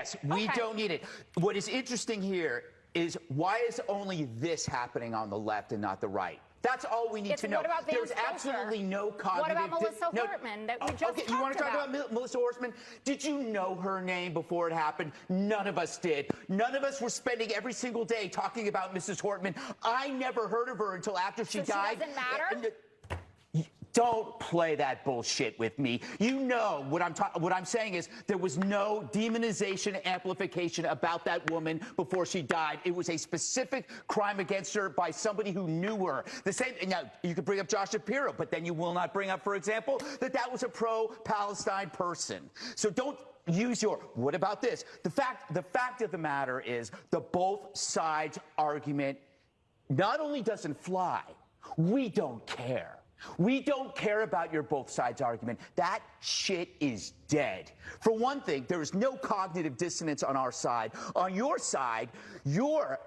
Yes, we don't need it. What is interesting here is why is only this happening on the left and not the right? That's all we need to know. There's absolutely no cognitive... What about Melissa Hortman that we just talked about? You want to talk about Melissa Hortman? Did you know her name before it happened? None of us did. None of us were spending every single day talking about Mrs. Hortman. I never heard of her until after she died. She doesn't matter? Don't play that bullshit with me. You know what I'm saying is there was no demonization, amplification about that woman before she died. It was a specific crime against her by somebody who knew her. The same. Now you could bring up Josh Shapiro, but then you will not bring up, for example, that was a pro-Palestine person. So don't use your. What about this? The fact of the matter is the both sides argument not only doesn't fly, we don't care. We don't care about your both sides argument. That shit is dead. For one thing, there is no cognitive dissonance on our side. On your side, your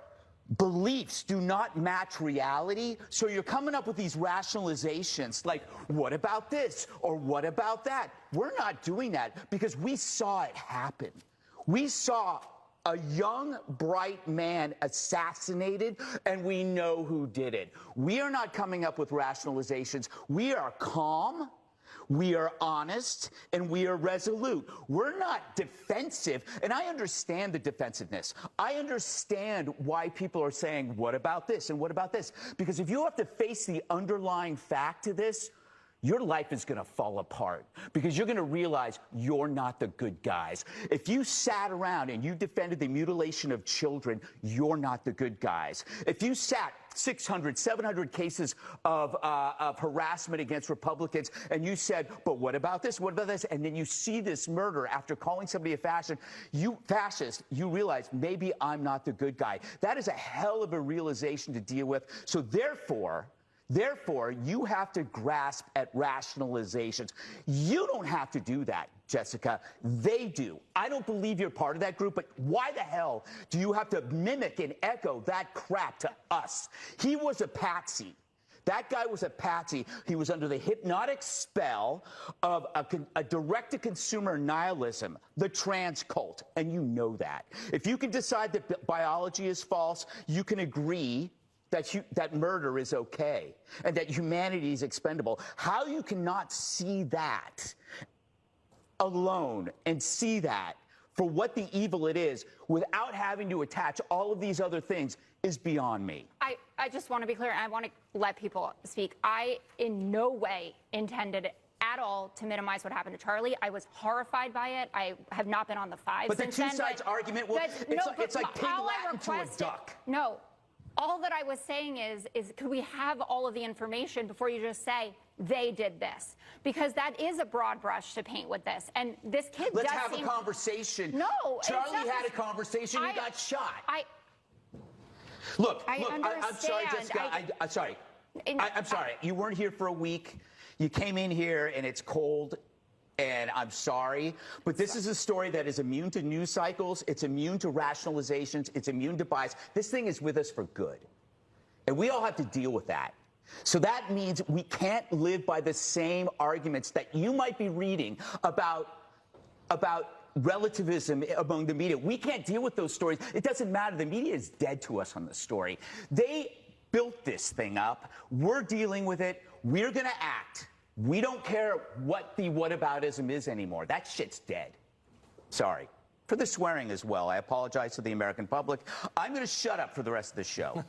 beliefs do not match reality, so you're coming up with these rationalizations like, what about this or what about that? We're not doing that because we saw it happen. We saw a young, bright man assassinated, and we know who did it. We are not coming up with rationalizations. We are calm, we are honest, and we are resolute. We're not defensive, and I understand the defensiveness. I understand why people are saying, what about this and what about this? Because if you have to face the underlying fact to this, your life is going to fall apart because you're going to realize you're not the good guys. If you sat around and you defended the mutilation of children, you're not the good guys. If you sat 600, 700 cases of harassment against Republicans and you said, but what about this? What about this? And then you see this murder after calling somebody a fascist, you realize maybe I'm not the good guy. That is a hell of a realization to deal with. So therefore, you have to grasp at rationalizations. You don't have to do that, Jessica. They do. I don't believe you're part of that group, but why the hell do you have to mimic and echo that crap to us? He was a patsy. That guy was a patsy. He was under the hypnotic spell of a direct-to-consumer nihilism, the trans cult, and you know that. If you can decide that biology is false, you can agree that murder is okay and that humanity is expendable. How you cannot see that alone and see that for what the evil it is without having to attach all of these other things is beyond me. I just want to be clear, and I want to let people speak. I in no way intended at all to minimize what happened to Charlie. I was horrified by it. I have not been on the five but since the two sides argument, well, it's like pig Latin to a duck. No. All that I was saying is could we have all of the information before you just say they did this? Because that is a broad brush to paint with this. And this kid Let's have a conversation. No. Charlie had a conversation. He got shot. Look, I'm sorry, Jessica. I'm sorry. I'm sorry. You weren't here for a week. You came in here and it's cold. And I'm sorry, but this is a story that is immune to news cycles. It's immune to rationalizations. It's immune to bias. This thing is with us for good. And we all have to deal with that. So that means we can't live by the same arguments that you might be reading about relativism among the media. We can't deal with those stories. It doesn't matter. The media is dead to us on the story. They built this thing up. We're dealing with it. We're going to act. We don't care what the whataboutism is anymore. That shit's dead. Sorry. For the swearing as well. I apologize to the American public. I'm going to shut up for the rest of the show.